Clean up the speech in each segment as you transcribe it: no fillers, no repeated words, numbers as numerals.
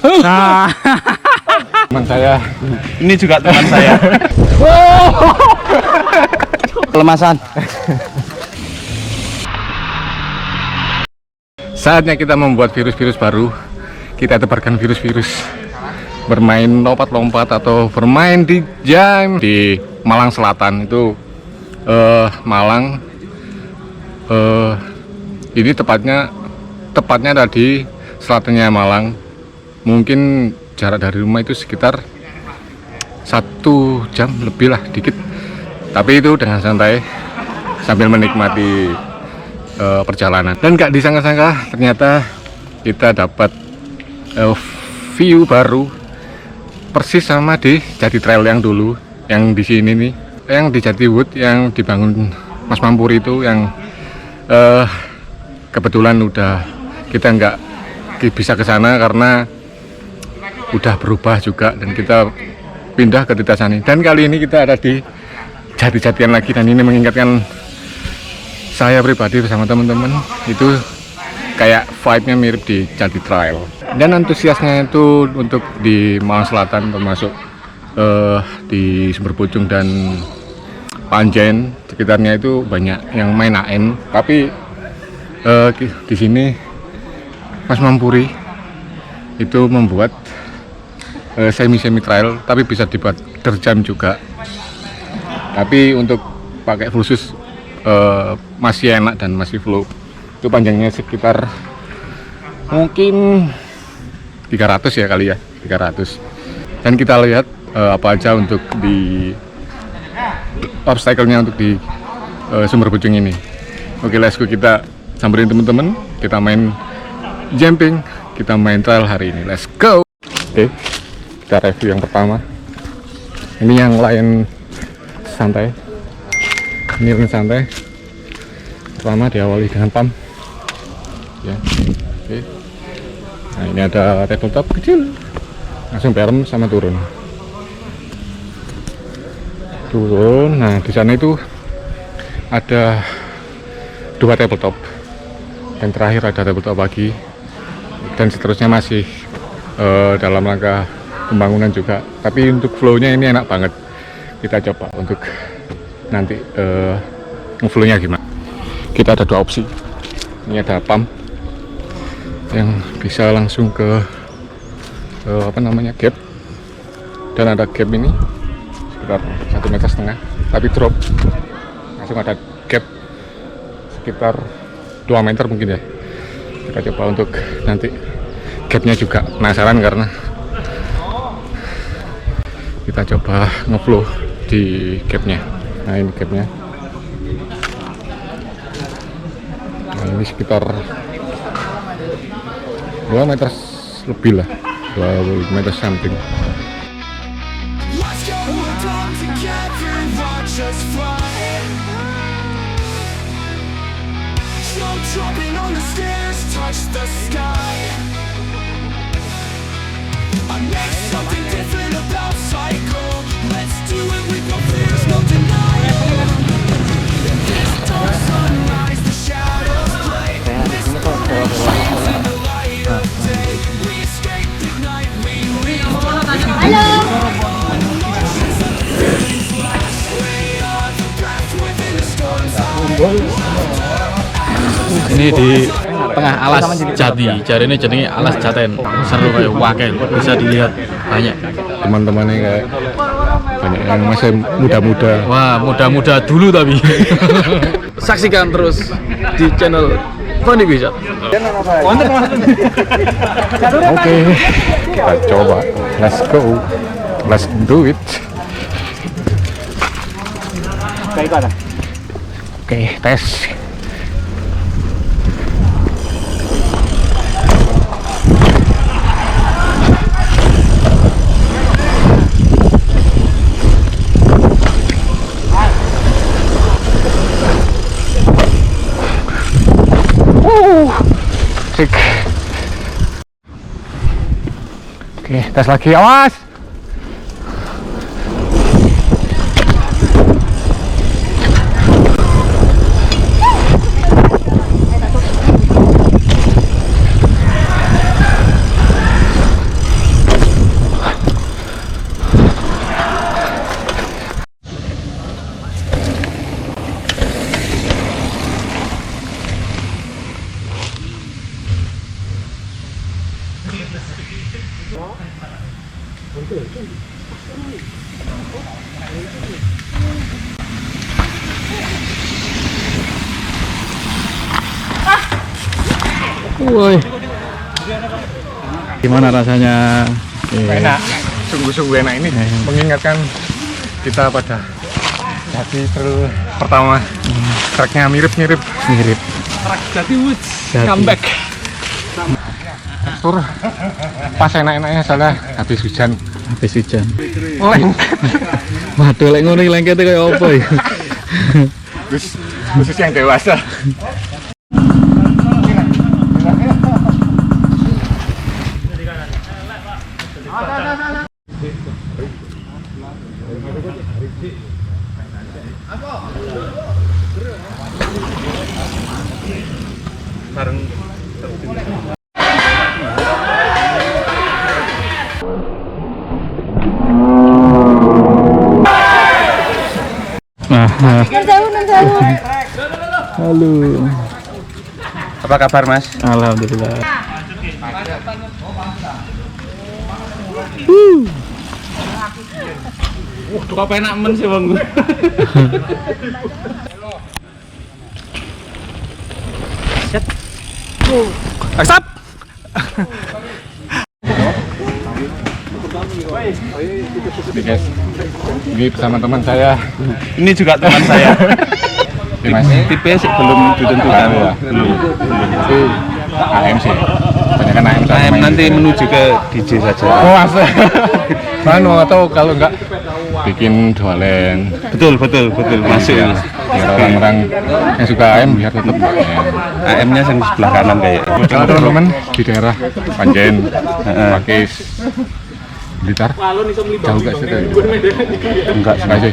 Nah, teman saya. ini juga teman saya. Kelemasan. Saatnya kita membuat virus-virus baru. Kita tebarkan virus-virus. Bermain lompat-lompat atau bermain di jam di Malang Selatan itu. Malang. Ini tepatnya ada di selatannya Malang. Mungkin jarak dari rumah itu sekitar 1 jam lebih lah, dikit. Tapi itu dengan santai sambil menikmati perjalanan. Dan gak disangka-sangka ternyata kita dapat view baru persis sama di Jati Trail yang dulu, yang di sini nih, yang di Jatiwood yang dibangun Mas Mampuri itu, yang kebetulan udah kita nggak bisa ke sana karena udah berubah juga dan kita pindah ke Titasani. Dan kali ini kita ada di Jati-Jatian lagi, dan ini mengingatkan saya pribadi bersama teman-teman itu kayak vibe-nya mirip di Jati Trail. Dan antusiasnya itu untuk di Malang Selatan, termasuk di Sumber Pucung dan Panjen sekitarnya itu banyak yang main AN. Tapi di sini Mas Mampuri itu membuat semi trail, tapi bisa dibuat terjam juga. Tapi untuk pakai full shoes masih enak dan masih flow. Itu panjangnya sekitar mungkin 300 ya kali ya, 300. Dan kita lihat apa aja untuk di obstacle-nya untuk di Sumber Pucung ini. Oke, let's go, kita samperin teman-teman, kita main jumping, kita main trail hari ini. Let's go. Oke, kita review yang pertama. Ini yang lain santai. Ini yang santai. Pertama diawali dengan pump. Ya. Oke. Nah, ini ada tabletop kecil. Langsung berem sama turun. Nah di sana itu ada 2 tabletop, dan terakhir ada tabletop lagi, dan seterusnya masih dalam rangka pembangunan juga. Tapi untuk flow-nya ini enak banget. Kita coba untuk nanti flow-nya gimana. Kita ada 2 opsi. Ini ada pump yang bisa langsung ke gap, dan ada gap ini sekitar 1,5 meter, tapi drop langsung ada gap sekitar 2 meter mungkin ya. Kita coba untuk nanti gapnya juga, penasaran karena kita coba ngeflow di gapnya. Nah ini gapnya, nah ini sekitar 2 meter lebih lah, 2 meter something. Dropping on the stairs, touch the sky. I make something different about cycle. Let's do it with no fears, no denial. This dark sunrise, the shadows play. This darkness in the light of day. We escape the night, we leave. Hello. We are the path within the storms. Ini di tengah alas Jati, jari ini jenenge alas Jaten. Seru kayak wakil, bisa dilihat banyak Teman-temannya kayak banyak yang masih muda-muda. wah, muda-muda dulu tapi. Saksikan terus di channel Fani Wisat. Oke, kita coba. Let's go, let's do it. Oke, tes. Sik. Oke, tes lagi, awas. Woi. Gimana rasanya? Enak, sungguh-sungguh enak ini. Mengingatkan kita pada Jati Trail pertama. Treknya mirip-mirip. Trek Jati Woods. Comeback. Tur pas enak-enaknya salah habis hujan. Waduh, lek ngono lengkete kaya apa ya? Khusus yang dewasa. Halo. Apa kabar Mas? Alhamdulillah. Kok enak men sih Bang? Stop. Oke guys, ini bersama teman saya. Ini juga teman saya. Oke, Mas. Tipe sih belum ditentukan. Itu AM sih. Banyak kan AM. AM nanti menuju ke DJ saja. Oh masa? Mana atau kalau enggak bikin dualen. Betul masuk ya. Biar orang-orang yang suka AM biar tetap AM. AM-nya yang sebelah kanan kayak. Kalau teman-teman di daerah Panjen, Pakis, Blitar, jauh gak sih? Enggak sih.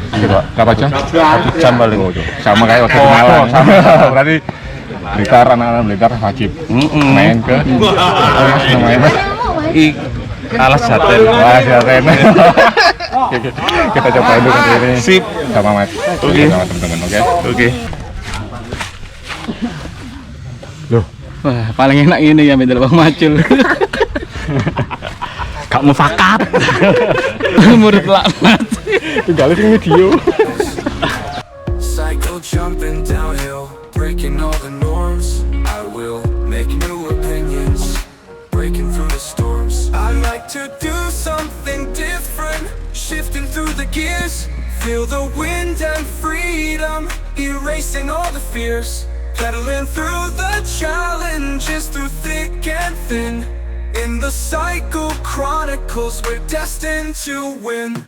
Berapa jam? 1 jam paling. Sama kayak waktu kenalan. Berarti Blitar, anak-anak Blitar wajib main ke namanya Alas Jaten. Wah, Jaten. Kita coba dulu ini. Sip. Sama Mas. Oke. Sama teman-teman, oke? Loh, wah paling enak ini ya medal Bang Macul. Gak mau fakat. Murid laknat. Tinggal di video. Cycle jumping downhill, breaking all the norms. I will make new opinions, breaking through the storms. I like to do something different, shifting through the gears. Feel the wind and freedom, erasing all the fears. Pedaling through the challenges, through thick and thin. In the cycle chronicles, we're destined to win.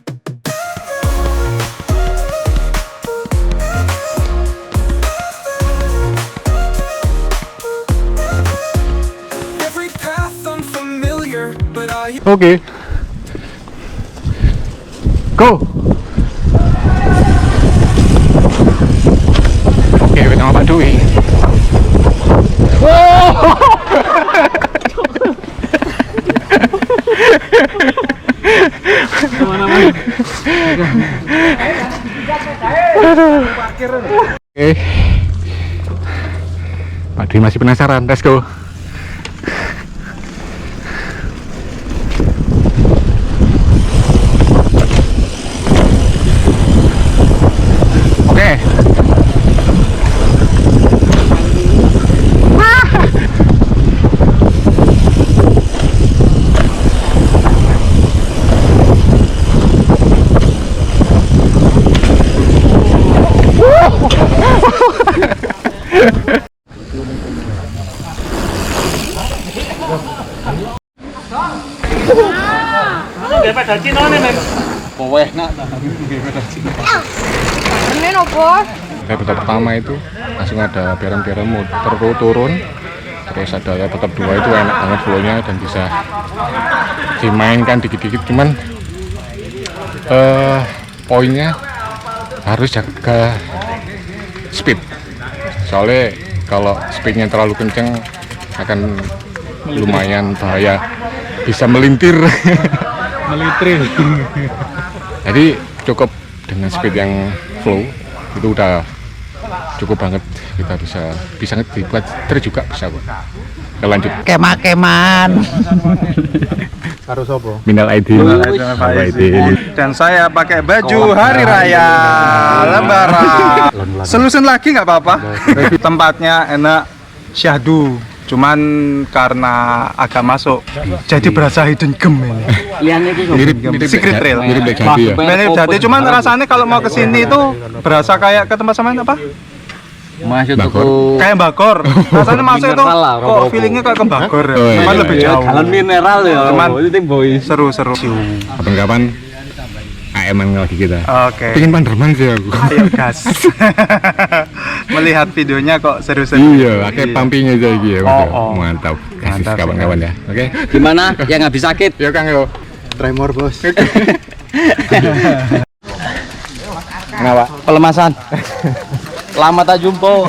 Every path unfamiliar, but I Oke. Go. Oke, sama Pak Dwi. Oke. Pak Dwi masih penasaran, let's go. Oke. Episode pertama itu langsung ada beren-beren motor turun, terus ada ya tetap 2 itu enak banget flownya dan bisa dimainkan dikit-dikit, cuman poinnya harus jaga speed, soalnya kalau speednya terlalu kenceng akan lumayan bahaya, bisa melintir. Jadi cukup dengan speed yang flow itu udah cukup banget, kita bisa dibuat trip juga bisa kok. Kita lanjut. Kemah-kemahan. Minal aidin. Wal aidin. Dan saya pakai baju hari raya Lebaran. Selusin lagi nggak apa-apa. Tempatnya enak, syahdu. Cuman karena agak masuk, jadi berasa hidden gem ini. Mirip Secret Trail. Mirip Black Jati ya. Mirip Jati, cuman rasanya kalau mau kesini itu berasa kayak ke tempat samain apa? Masuk Bakor. tuku Kayak Bagor. Rasanya masuk itu Mineral lah, kok apa-apa. feelingnya kayak ke Bagor ya. Oh, iya. Cuman lebih jauh. galon mineral ya. Cuman itu tim boy. seru-seru. Kapan-kapan AM-an lagi kita. Oke. Pengen Panderman sih aku. Ayo gas. Melihat videonya kok seru-seru. Iya, kayak pampinya aja gitu ya. Oh. Mantap. Kasih Mantap, kawan-kawan ya. Oke. Gimana? Yang habis sakit? Ya Kang yo. Tremor bos. Kenapa? Pelemasan. Lama tak jumpa.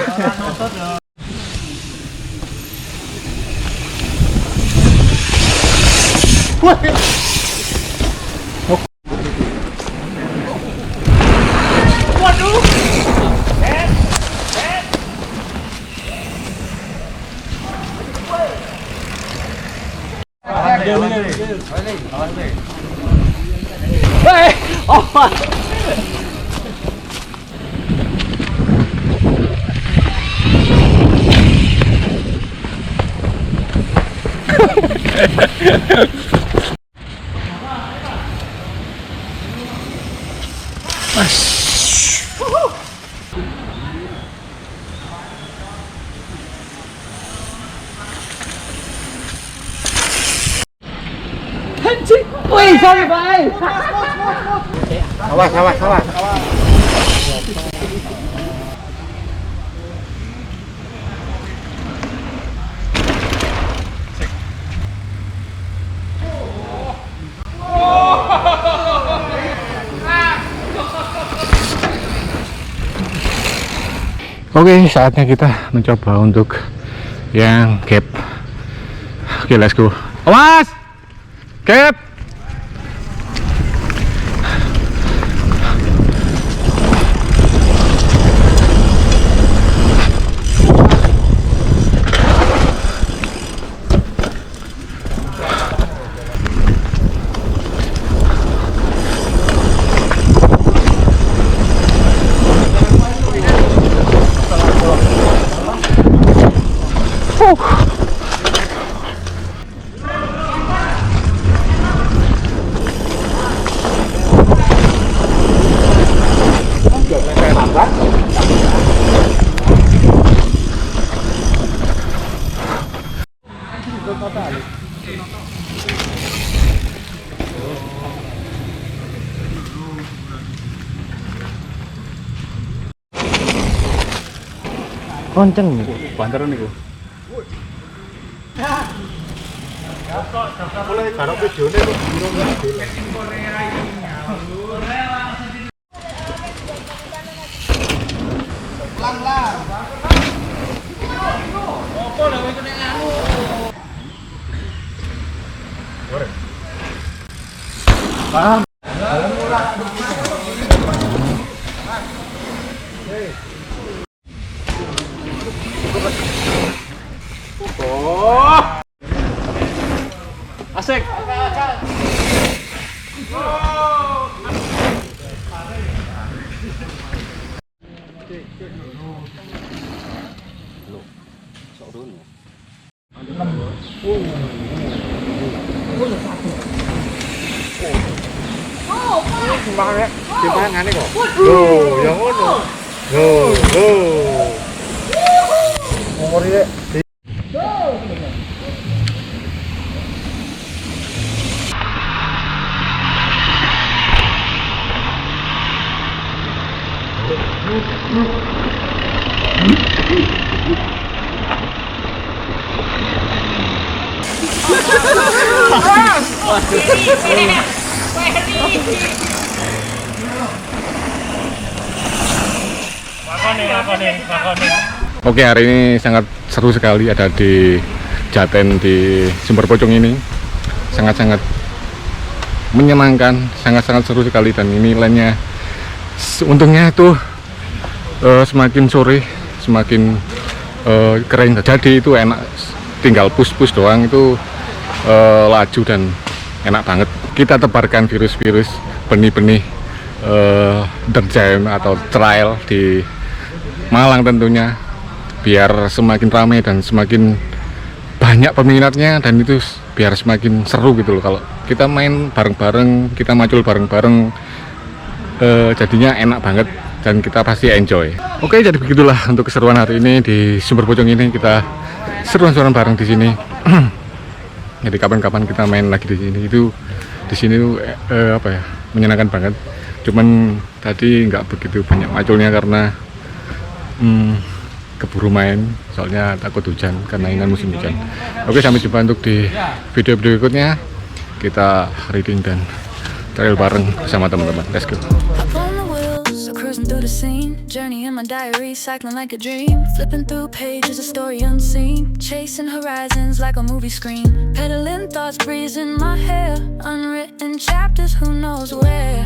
Oke, saatnya kita mencoba untuk yang gap. Oke, let's go. Awas! Gap! Konceng nih. Bantaran niku. Asik. Oke, hari ini sangat seru sekali ada di Jaten di Sumber Pocong ini. Sangat-sangat menyenangkan, sangat-sangat seru sekali, dan ini lainnya untungnya itu semakin sore semakin kering. Jadi itu enak, tinggal push doang itu laju dan enak banget. Kita tebarkan virus-virus, benih-benih deterjen atau trail di Malang tentunya, biar semakin ramai dan semakin banyak peminatnya, dan itu biar semakin seru gitu loh. Kalau kita main bareng-bareng, kita macul bareng-bareng, jadinya enak banget dan kita pasti enjoy. Oke, jadi begitulah untuk keseruan hari ini di Sumber Pocong ini. Kita seruan-seruan bareng di sini. Jadi kapan-kapan kita main lagi di sini. Itu di sini tuh apa ya, menyenangkan banget. Cuman tadi nggak begitu banyak maculnya karena keburu main, soalnya takut hujan karena ini kan musim hujan. Oke, sampai jumpa untuk di video berikutnya. Kita reading dan trail bareng bersama teman-teman. Let's go. Up on the wheels, so cruising through the scene. Journey in my diary, cycling like a dream. Flipping through pages, a story unseen. Chasing horizons like a movie screen. Pedaling thoughts, breeze in my hair. Unwritten chapters, who knows where.